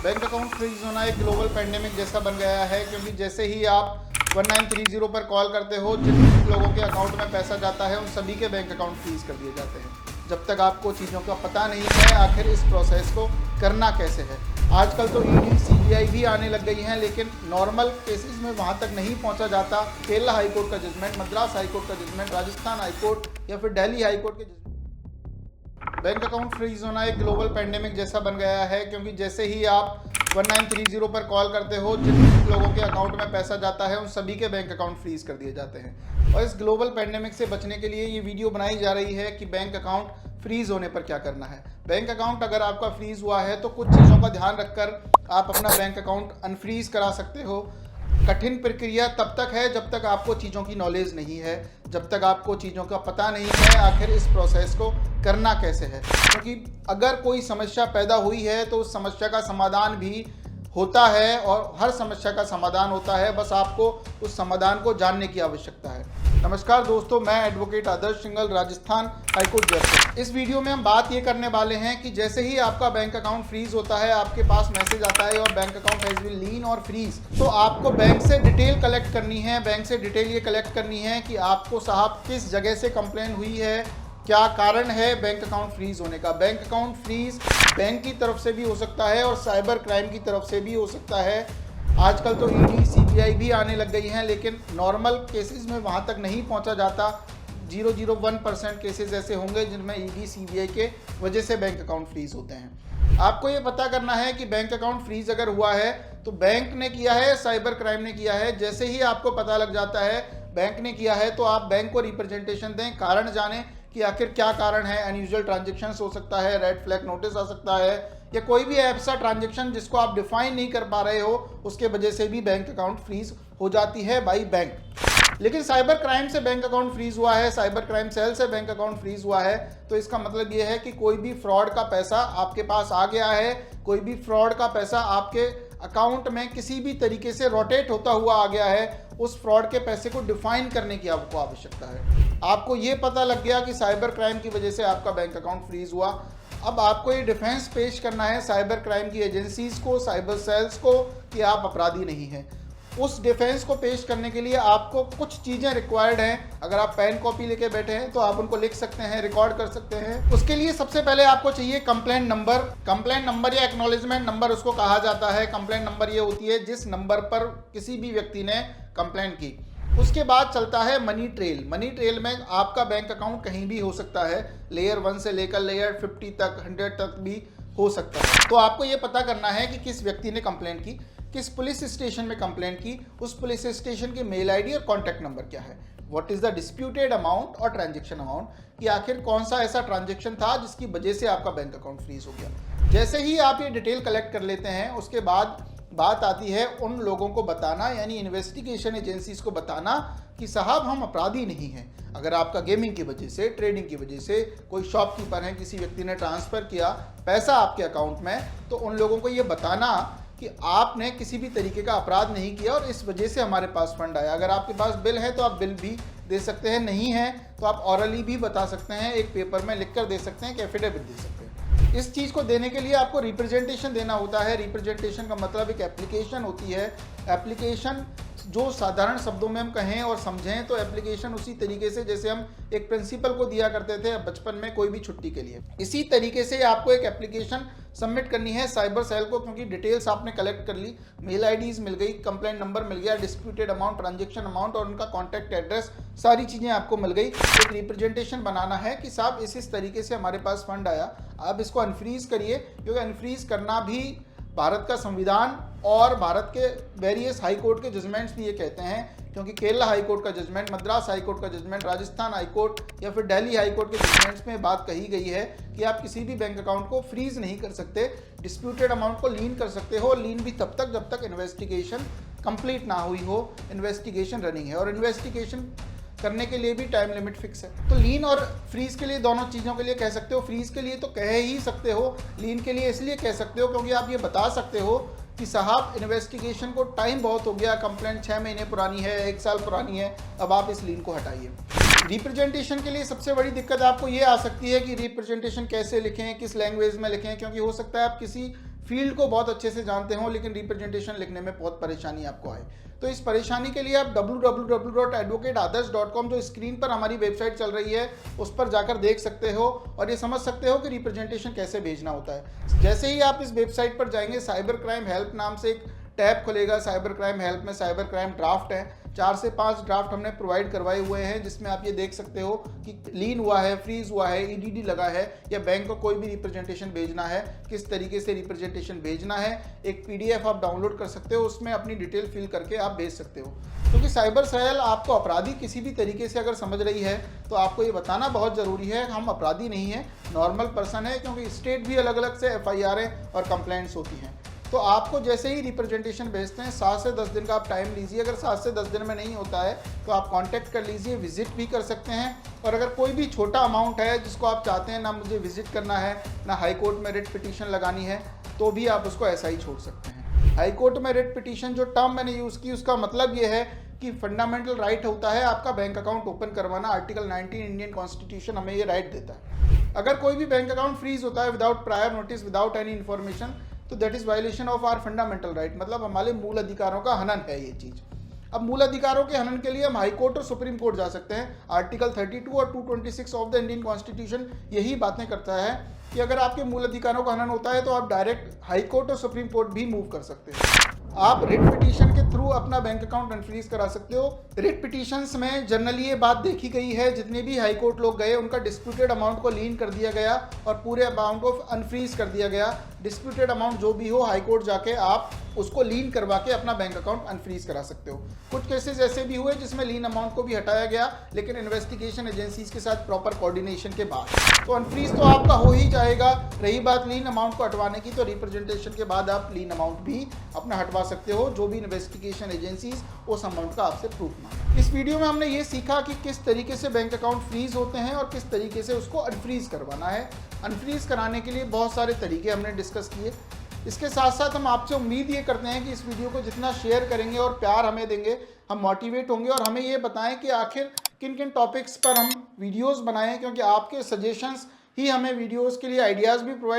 Bank account freeze होना एक global pandemic जैसा बन गया है, क्योंकि जैसे ही आप 1930 पर कॉल करते हो, जिन लोगों के अकाउंट में पैसा जाता है उन सभी के बैंक अकाउंट फ्रीज कर दिए जाते हैं। जब तक आपको चीज़ों का पता नहीं है आखिर इस प्रोसेस को करना कैसे है। आजकल तो ईडी सीबीआई भी आने लग गई हैं, लेकिन नॉर्मल केसेस में वहाँ तक नहीं पहुँचा जाता। केरला हाई कोर्ट का जजमेंट, मद्रास हाई कोर्ट का जजमेंट, राजस्थान हाई कोर्ट या फिर दिल्ली हाई कोर्ट के जजमेंट। बैंक अकाउंट फ्रीज होना एक ग्लोबल पैंडेमिक जैसा बन गया है, क्योंकि जैसे ही आप 1930 पर कॉल करते हो, जिन लोगों के अकाउंट में पैसा जाता है उन सभी के बैंक अकाउंट फ्रीज कर दिए जाते हैं। और इस ग्लोबल पैंडेमिक से बचने के लिए ये वीडियो बनाई जा रही है कि बैंक अकाउंट फ्रीज होने पर क्या करना है। बैंक अकाउंट अगर आपका फ्रीज हुआ है तो कुछ चीज़ों का ध्यान रखकर आप अपना बैंक अकाउंट अनफ्रीज करा सकते हो। कठिन प्रक्रिया तब तक है जब तक आपको चीज़ों की नॉलेज नहीं है, जब तक आपको चीज़ों का पता नहीं है आखिर इस प्रोसेस को करना कैसे है। क्योंकि अगर कोई समस्या पैदा हुई है तो उस समस्या का समाधान भी होता है, और हर समस्या का समाधान होता है, बस आपको उस समाधान को जानने की आवश्यकता है। नमस्कार दोस्तों, मैं एडवोकेट आदर्श सिंघल, राजस्थान हाईकोर्ट जज। इस वीडियो में हम बात ये करने वाले हैं कि जैसे ही आपका बैंक अकाउंट फ्रीज होता है, आपके पास मैसेज आता है और बैंक अकाउंट हैज बीन लीन और फ्रीज, तो आपको बैंक से डिटेल कलेक्ट करनी है। बैंक से डिटेल ये कलेक्ट करनी है कि आपको साहब किस जगह से कंप्लेन हुई है, क्या कारण है बैंक अकाउंट फ्रीज होने का। बैंक अकाउंट फ्रीज बैंक की तरफ से भी हो सकता है और साइबर क्राइम की तरफ से भी हो सकता है। आजकल तो ईडी सीबीआई भी आने लग गई हैं, लेकिन नॉर्मल केसेस में वहाँ तक नहीं पहुँचा जाता। 0.01% केसेस ऐसे होंगे जिनमें ईडी सीबीआई के वजह से बैंक अकाउंट फ्रीज होते हैं। आपको ये पता करना है कि बैंक अकाउंट फ्रीज अगर हुआ है तो बैंक ने किया है, साइबर क्राइम ने किया है। जैसे ही आपको पता लग जाता है बैंक ने किया है तो आप बैंक को रिप्रेजेंटेशन दें, कारण जानें कि आखिर क्या कारण है। अनयूजुअल ट्रांजेक्शन हो सकता है, रेड फ्लैग नोटिस आ सकता है, या कोई भी ऐसा ट्रांजेक्शन जिसको आप डिफाइन नहीं कर पा रहे हो, उसके वजह से भी बैंक अकाउंट फ्रीज हो जाती है बाई बैंक। लेकिन साइबर क्राइम से बैंक अकाउंट फ्रीज हुआ है, साइबर क्राइम सेल से बैंक अकाउंट फ्रीज हुआ है, तो इसका मतलब ये है कि कोई भी फ्रॉड का पैसा आपके पास आ गया है, कोई भी फ्रॉड का पैसा आपके अकाउंट में किसी भी तरीके से रोटेट होता हुआ आ गया है। उस फ्रॉड के पैसे को डिफाइन करने की आपको आवश्यकता है। आपको ये पता लग गया कि साइबर क्राइम की वजह से आपका बैंक अकाउंट फ्रीज हुआ। अब आपको ये डिफेंस पेश करना है साइबर क्राइम की एजेंसीज को, साइबर सेल्स को, कि आप अपराधी नहीं हैं। उस डिफेंस को पेश करने के लिए आपको कुछ चीज़ें रिक्वायर्ड हैं। अगर आप पेन कॉपी लेके बैठे हैं तो आप उनको लिख सकते हैं, रिकॉर्ड कर सकते हैं। उसके लिए सबसे पहले आपको चाहिए कंप्लेंट नंबर। कंप्लेंट नंबर या एक्नॉलेजमेंट नंबर उसको कहा जाता है। कंप्लेंट नंबर ये होती है जिस नंबर पर किसी भी व्यक्ति ने कंप्लेंट की। उसके बाद चलता है मनी ट्रेल। मनी ट्रेल में आपका बैंक अकाउंट कहीं भी हो सकता है, लेयर 1 से लेकर लेयर 50 तक, 100 तक भी हो सकता है। तो आपको ये पता करना है कि किस व्यक्ति ने कंप्लेंट की, किस पुलिस स्टेशन में कंप्लेंट की, उस पुलिस स्टेशन की मेल आईडी और कॉन्टैक्ट नंबर क्या है, what is the disputed amount और ट्रांजेक्शन अमाउंट, कि आखिर कौन सा ऐसा ट्रांजेक्शन था जिसकी वजह से आपका बैंक अकाउंट फ्रीज हो गया। जैसे ही आप ये डिटेल कलेक्ट कर लेते हैं, उसके बाद बात आती है उन लोगों को बताना, यानी इन्वेस्टिगेशन एजेंसीज को बताना कि साहब हम अपराधी नहीं हैं। अगर आपका गेमिंग की वजह से, ट्रेडिंग की वजह से, कोई शॉपकीपर है, किसी व्यक्ति ने ट्रांसफ़र किया पैसा आपके अकाउंट में, तो उन लोगों को ये बताना कि आपने किसी भी तरीके का अपराध नहीं किया और इस वजह से हमारे पास फंड आया। अगर आपके पास बिल है तो आप बिल भी दे सकते हैं, नहीं है तो आप ऑरली भी बता सकते हैं, एक पेपर में लिख कर दे सकते हैं, एक एफिडेविट दे सकते हैं। इस चीज़ को देने के लिए आपको रिप्रेजेंटेशन देना होता है। रिप्रेजेंटेशन का मतलब एक एप्लीकेशन होती है। एप्लीकेशन जो साधारण शब्दों में हम कहें और समझें तो एप्लीकेशन उसी तरीके से जैसे हम एक प्रिंसिपल को दिया करते थे बचपन में कोई भी छुट्टी के लिए, इसी तरीके से आपको एक एप्लीकेशन सबमिट करनी है साइबर सेल को। क्योंकि डिटेल्स आपने कलेक्ट कर ली, मेल आईडीज मिल गई, कंप्लेंट नंबर मिल गया, डिस्प्यूटेड अमाउंट, ट्रांजेक्शन अमाउंट और उनका कॉन्टैक्ट एड्रेस, सारी चीज़ें आपको मिल गई। एक रिप्रेजेंटेशन बनाना है कि साहब इस तरीके से हमारे पास फंड आया, आप इसको अनफ्रीज करिए। क्योंकि अनफ्रीज करना भी भारत का संविधान और भारत के वेरियस हाई कोर्ट के जजमेंट्स भी ये कहते हैं। क्योंकि केरला हाई कोर्ट का जजमेंट, मद्रास हाई कोर्ट का जजमेंट, राजस्थान हाई कोर्ट या फिर दिल्ली हाई कोर्ट के जजमेंट्स में बात कही गई है कि आप किसी भी बैंक अकाउंट को फ्रीज नहीं कर सकते, डिस्प्यूटेड अमाउंट को लीन कर सकते हो। लीन भी तब तक जब तक इन्वेस्टिगेशन कंप्लीट ना हुई हो, इन्वेस्टिगेशन रनिंग है, और इन्वेस्टिगेशन करने के लिए भी टाइम लिमिट फिक्स है। तो लीन और फ्रीज के लिए दोनों चीज़ों के लिए कह सकते हो। फ्रीज के लिए तो कह ही सकते हो, लीन के लिए इसलिए कह सकते हो क्योंकि आप ये बता सकते हो कि साहब इन्वेस्टिगेशन को टाइम बहुत हो गया, कंप्लेंट 6 महीने पुरानी है, 1 साल पुरानी है, अब आप इस लीन को हटाइए। रिप्रेजेंटेशन के लिए सबसे बड़ी दिक्कत आपको ये आ सकती है कि रिप्रेजेंटेशन कैसे लिखें, किस लैंग्वेज में लिखें, क्योंकि हो सकता है आप किसी फील्ड को बहुत अच्छे से जानते हो लेकिन रिप्रेजेंटेशन लिखने में बहुत परेशानी आपको आए, तो इस परेशानी के लिए आप www.advocateothers.com जो स्क्रीन पर हमारी वेबसाइट चल रही है उस पर जाकर देख सकते हो और ये समझ सकते हो कि रिप्रेजेंटेशन कैसे भेजना होता है। जैसे ही आप इस वेबसाइट पर जाएंगे, साइबर क्राइम हेल्प नाम से एक टैब खुलेगा। साइबर क्राइम हेल्प में साइबर क्राइम ड्राफ्ट है, 4 से 5 ड्राफ्ट हमने प्रोवाइड करवाए हुए हैं, जिसमें आप ये देख सकते हो कि लीन हुआ है, फ्रीज हुआ है, ईडीडी लगा है, या बैंक को कोई भी रिप्रेजेंटेशन भेजना है, किस तरीके से रिप्रेजेंटेशन भेजना है, एक पीडीएफ आप डाउनलोड कर सकते हो, उसमें अपनी डिटेल फिल करके आप भेज सकते हो। क्योंकि साइबर सेल आपको अपराधी किसी भी तरीके से अगर समझ रही है तो आपको ये बताना बहुत ज़रूरी है, हम अपराधी नहीं है, नॉर्मल पर्सन है, क्योंकि स्टेट भी अलग अलग से एफआईआर और कंप्लेंट्स होती हैं। तो आपको जैसे ही रिप्रेजेंटेशन भेजते हैं 7 से 10 दिन का आप टाइम लीजिए। अगर 7 से 10 दिन में नहीं होता है तो आप कांटेक्ट कर लीजिए, विजिट भी कर सकते हैं। और अगर कोई भी छोटा अमाउंट है जिसको आप चाहते हैं ना मुझे विजिट करना है ना हाई कोर्ट में रिट पिटीशन लगानी है, तो भी आप उसको ऐसा ही छोड़ सकते हैं। हाई कोर्ट में रिट पिटीशन जो टर्म मैंने यूज़ की उसका मतलब ये है कि फंडामेंटल राइट होता है आपका बैंक अकाउंट ओपन करवाना। आर्टिकल 19 इंडियन कॉन्स्टिट्यूशन हमें ये राइट देता है। अगर कोई भी बैंक अकाउंट फ्रीज होता है without prior notice, without any information, तो that is violation of our fundamental right, मतलब हमारे मूल अधिकारों का हनन है ये चीज़। अब मूल अधिकारों के हनन के लिए हम हाई कोर्ट और सुप्रीम कोर्ट जा सकते हैं। आर्टिकल 32 और 226 ऑफ द इंडियन कॉन्स्टिट्यूशन यही बातें करता है कि अगर आपके मूल अधिकारों का हनन होता है तो आप डायरेक्ट हाई कोर्ट और सुप्रीम कोर्ट भी मूव कर सकते हैं। आप रिट पिटीशन के थ्रू अपना बैंक अकाउंट अनफ्रीज करा सकते हो। रिट पिटीशंस में जनरली ये बात देखी गई है, जितने भी हाई कोर्ट लोग गए उनका डिस्प्यूटेड अमाउंट को लीन कर दिया गया और पूरे अमाउंट को अनफ्रीज कर दिया गया। डिस्प्यूटेड अमाउंट जो भी हो हाई कोर्ट जाके आप उसको लीन करवा के अपना बैंक अकाउंट अनफ्रीज करा सकते हो। कुछ केसेस ऐसे भी हुए जिसमें लीन अमाउंट को भी हटाया गया, लेकिन इन्वेस्टिगेशन एजेंसीज के साथ प्रॉपर कोऑर्डिनेशन के बाद। तो अनफ्रीज तो आपका हो ही जाएगा। रही बात लीन अमाउंट को हटवाने की, तो रिप्रेजेंटेशन के बाद आप लीन अमाउंट भी अपना हटवा सकते हो, जो भी इन्वेस्टिगेशन एजेंसीज उस अमाउंट का आपसे प्रूफ मांगे। इस वीडियो में हमने ये सीखा कि किस तरीके से बैंक अकाउंट फ्रीज होते हैं और किस तरीके से उसको अनफ्रीज करवाना है। अनफ्रीज कराने के लिए बहुत सारे तरीके हमने डिस्कस किए। इसके साथ साथ हम आपसे उम्मीद ये करते हैं कि इस वीडियो को जितना शेयर करेंगे और प्यार हमें देंगे, हम मोटिवेट होंगे और हमें ये बताएं कि आखिर किन किन टॉपिक्स पर हम वीडियोस बनाएं, क्योंकि आपके सजेशंस ही हमें वीडियोस के लिए आइडियाज़ भी प्रोवाइड